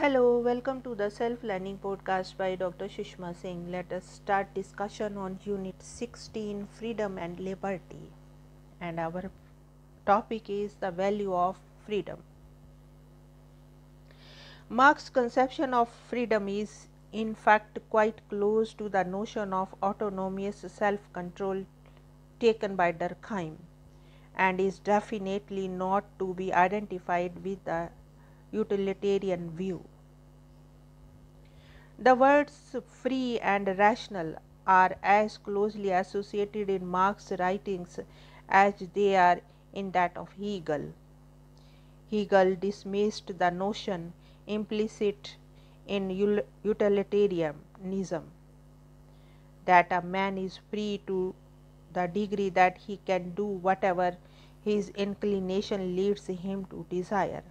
Hello, welcome to the Self-Learning Podcast by Dr. Sushma Singh. Let us start discussion on Unit 16, Freedom and Liberty. And our topic is the value of freedom. Marx's conception of freedom is in fact quite close to the notion of autonomous self-control taken by Durkheim, and is definitely not to be identified with the utilitarian view. The words free and rational are as closely associated in Marx's writings as they are in that of Hegel. Hegel dismissed the notion implicit in utilitarianism that a man is free to the degree that he can do whatever his inclination leads him to desire.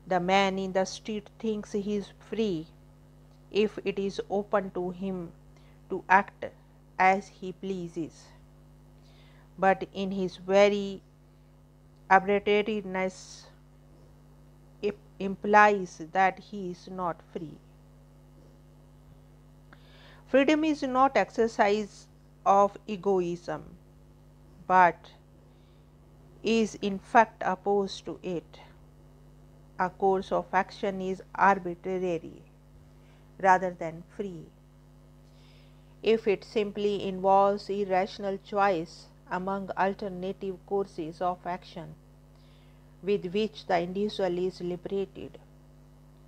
The man in the street thinks he is free if it is open to him to act as he pleases, but in his very arbitrariness it implies that he is not free. Freedom is not exercise of egoism, but is in fact opposed to it. A course of action is arbitrary rather than free. If it simply involves irrational choice among alternative courses of action with which the individual is liberated,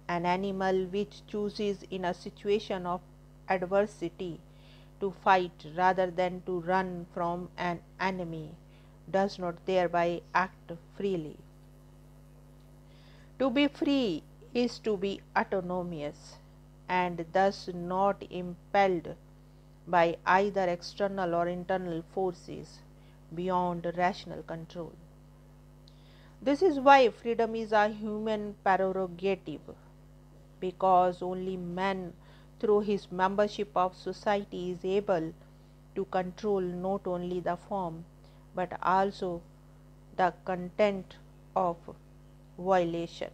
an animal which chooses in a situation of adversity to fight rather than to run from an enemy does not thereby act freely. To be free is to be autonomous, and thus not impelled by either external or internal forces beyond rational control. This is why freedom is a human prerogative, because only man through his membership of society is able to control not only the form but also the content of violation.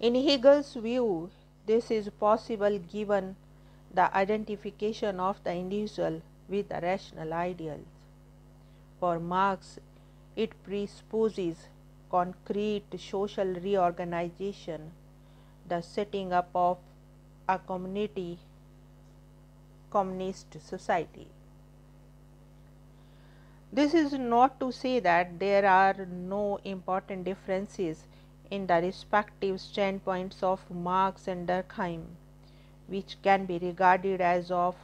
In Hegel's view, this is possible given the identification of the individual with the rational ideals. For Marx, it presupposes concrete social reorganization, the setting up of a communist society. This is not to say that there are no important differences in the respective standpoints of Marx and Durkheim, which can be regarded as of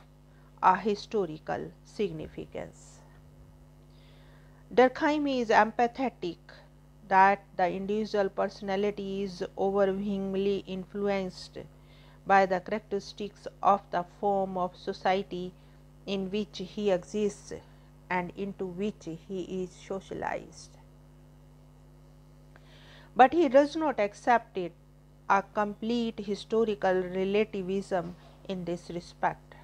a historical significance. Durkheim is empathetic that the individual personality is overwhelmingly influenced by the characteristics of the form of society in which he exists and into which he is socialized. But he does not accept it a complete historical relativism in this respect.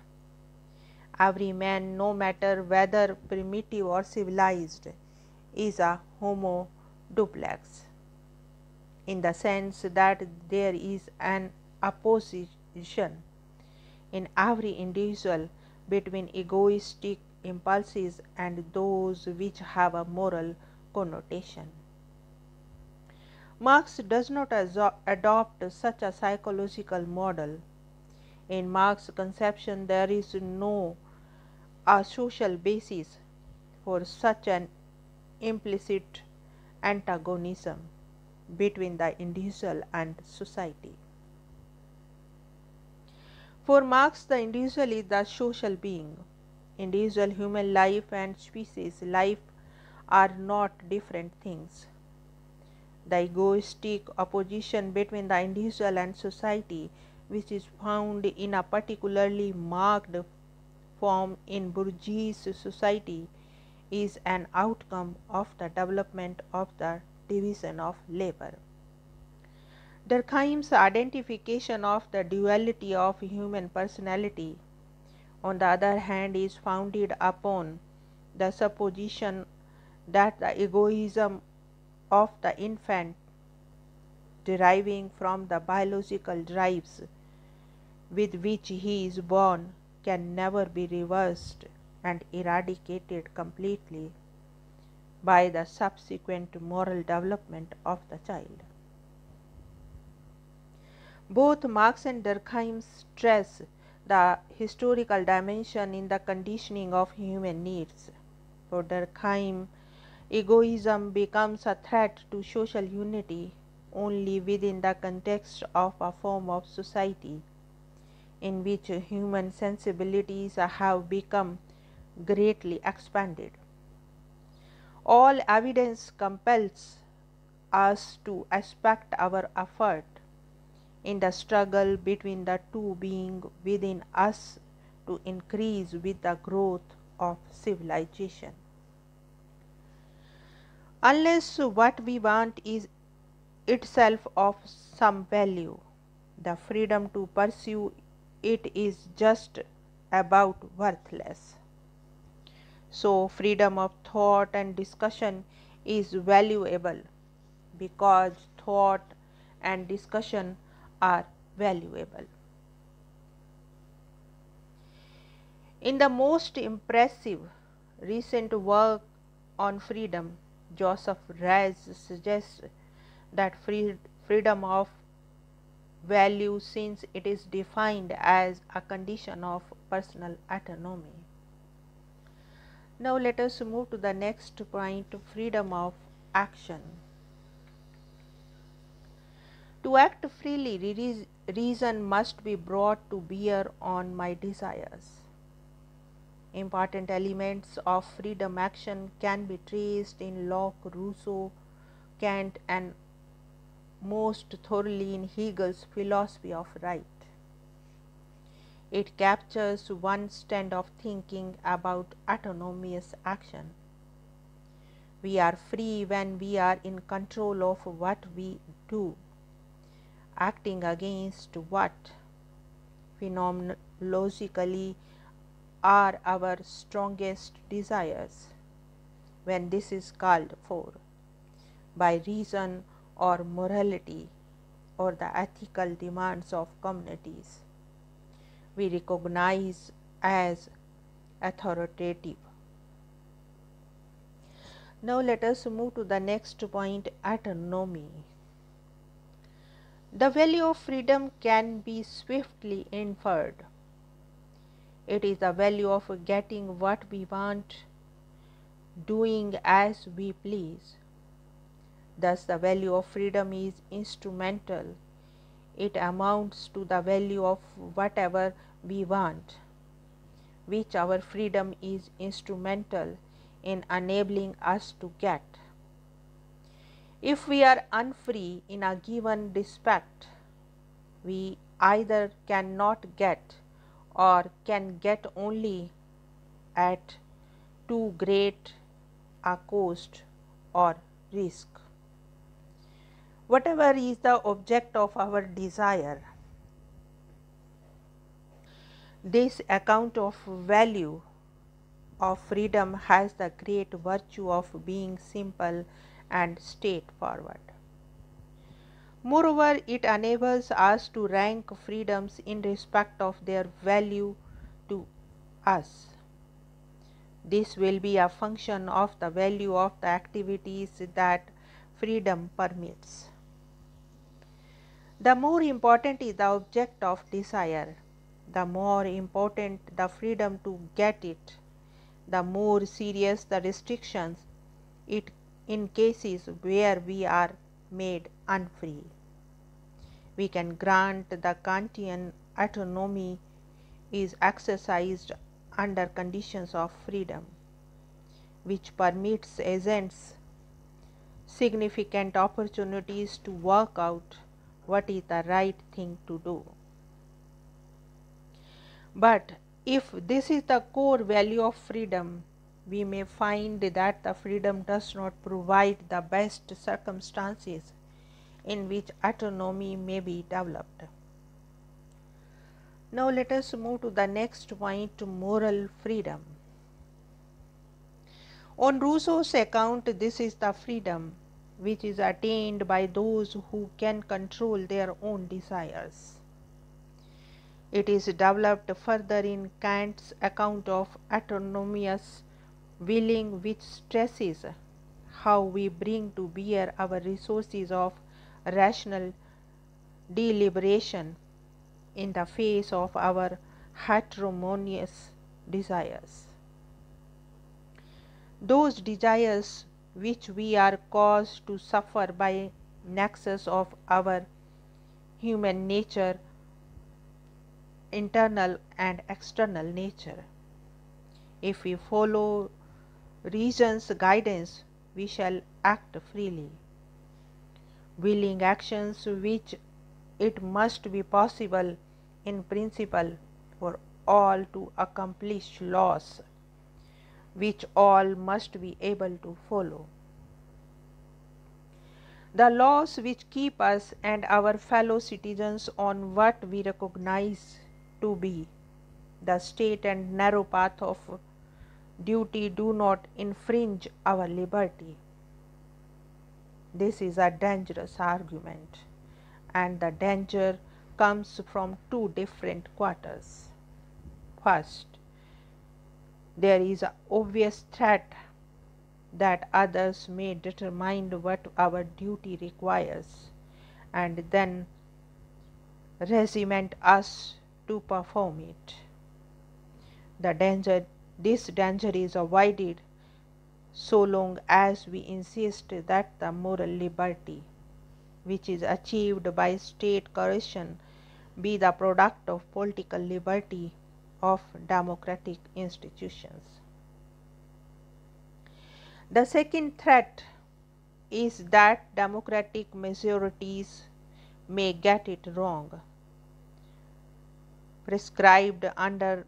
Every man, no matter whether primitive or civilized, is a homo duplex, in the sense that there is an opposition in every individual between egoistic impulses and those which have a moral connotation. Marx does not adopt such a psychological model. In Marx's conception, there is no social basis for such an implicit antagonism between the individual and society. For Marx, the individual is the social being. Individual human life and species life are not different things. The egoistic opposition between the individual and society, which is found in a particularly marked form in bourgeois society, is an outcome of the development of the division of labor. Durkheim's identification of the duality of human personality, on the other hand, is founded upon the supposition that the egoism of the infant deriving from the biological drives with which he is born can never be reversed and eradicated completely by the subsequent moral development of the child. Both Marx and Durkheim stress the historical dimension in the conditioning of human needs. For Durkheim, egoism becomes a threat to social unity only within the context of a form of society in which human sensibilities have become greatly expanded. All evidence compels us to expect our effort in the struggle between the two being within us to increase with the growth of civilization. Unless what we want is itself of some value, the freedom to pursue it is just about worthless. So, freedom of thought and discussion is valuable because thought and discussion are valuable. In the most impressive recent work on freedom, Joseph Raz suggests that freedom of value, since it is defined as a condition of personal autonomy. Now let us move to the next point, freedom of action. To act freely, reason must be brought to bear on my desires. Important elements of freedom action can be traced in Locke, Rousseau, Kant, and most thoroughly in Hegel's philosophy of right. It captures one stand of thinking about autonomous action. We are free when we are in control of what we do. Acting against what phenomenologically are our strongest desires, when this is called for by reason or morality or the ethical demands of communities, we recognize as authoritative. Now let us move to the next point, autonomy. The value of freedom can be swiftly inferred. It is the value of getting what we want, doing as we please. Thus, the value of freedom is instrumental. It amounts to the value of whatever we want, which our freedom is instrumental in enabling us to get. If we are unfree in a given respect, we either cannot get or can get only at too great a cost or risk. Whatever is the object of our desire, this account of value of freedom has the great virtue of being simple and straightforward. Moreover, it enables us to rank freedoms in respect of their value to us. This will be a function of the value of the activities that freedom permits. The more important is the object of desire, the more important the freedom to get it, the more serious the restrictions it in cases where we are made unfree. We can grant the Kantian autonomy is exercised under conditions of freedom, which permits agents significant opportunities to work out what is the right thing to do. But if this is the core value of freedom, we may find that the freedom does not provide the best circumstances in which autonomy may be developed. Now let us move to the next point, moral freedom. On Rousseau's account, this is the freedom which is attained by those who can control their own desires. It is developed further in Kant's account of autonomous willing, which stresses how we bring to bear our resources of rational deliberation in the face of our heterogeneous desires. Those desires which we are caused to suffer by nexus of our human nature, internal and external nature. If we follow reason's guidance, we shall act freely. Willing actions which it must be possible in principle for all to accomplish laws, which all must be able to follow. The laws which keep us and our fellow citizens on what we recognize to be the straight and narrow path of duty do not infringe our liberty. This is a dangerous argument, and the danger comes from two different quarters. First, there is an obvious threat that others may determine what our duty requires and then regiment us to perform it. This danger is avoided so long as we insist that the moral liberty, which is achieved by state coercion, be the product of political liberty of democratic institutions. The second threat is that democratic majorities may get it wrong, prescribed under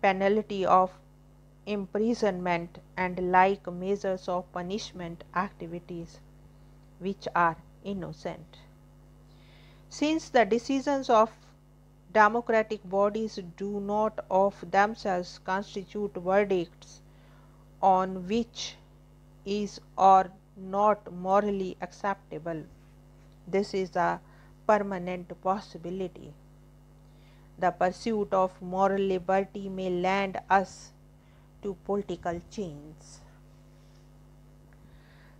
penalty of imprisonment and like measures of punishment activities which are innocent. Since the decisions of democratic bodies do not of themselves constitute verdicts on which is or not morally acceptable, this is a permanent possibility. The pursuit of moral liberty may land us to political chains.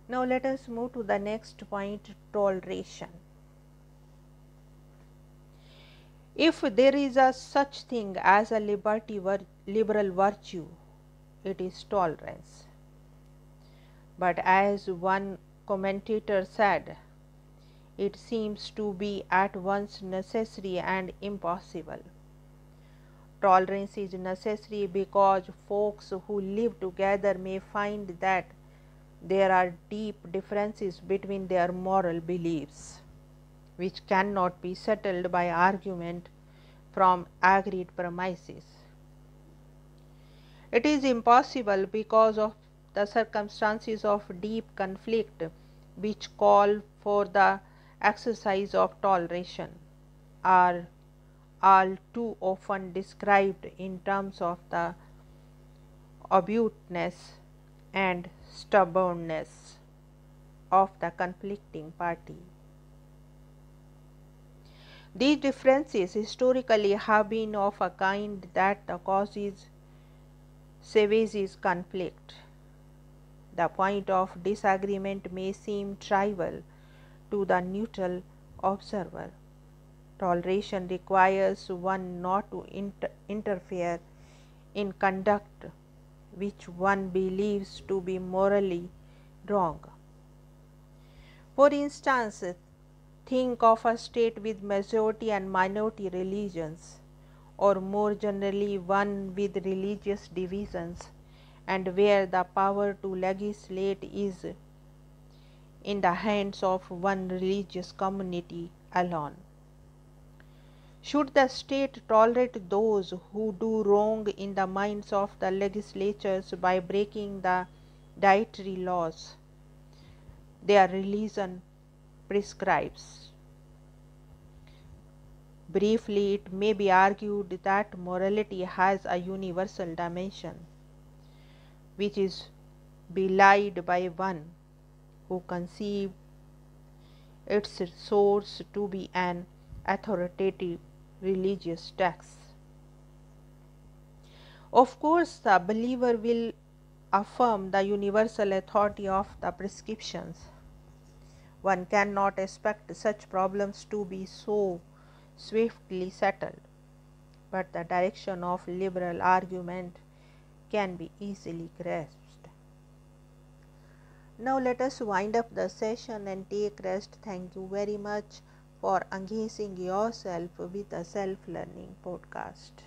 Now let us move to the next point, toleration. If there is a such thing as a liberal virtue, it is tolerance. But as one commentator said, it seems to be at once necessary and impossible. Tolerance is necessary because folks who live together may find that there are deep differences between their moral beliefs, which cannot be settled by argument from agreed premises. It is impossible because of the circumstances of deep conflict which call for the exercise of toleration are all too often described in terms of the obtuseness and stubbornness of the conflicting party. These differences historically have been of a kind that causes savage conflict. The point of disagreement may seem trivial to the neutral observer. Toleration requires one not to interfere in conduct which one believes to be morally wrong. For instance, think of a state with majority and minority religions, or more generally one with religious divisions, and where the power to legislate is in the hands of one religious community alone. Should the state tolerate those who do wrong in the minds of the legislatures by breaking the dietary laws their religion prescribes? Briefly, it may be argued that morality has a universal dimension, which is belied by one who conceived its source to be an authoritative religious text. Of course, the believer will affirm the universal authority of the prescriptions. One cannot expect such problems to be so swiftly settled, but the direction of liberal argument can be easily grasped. Now let us wind up the session and take rest. Thank you very much for engaging yourself with a self-learning podcast.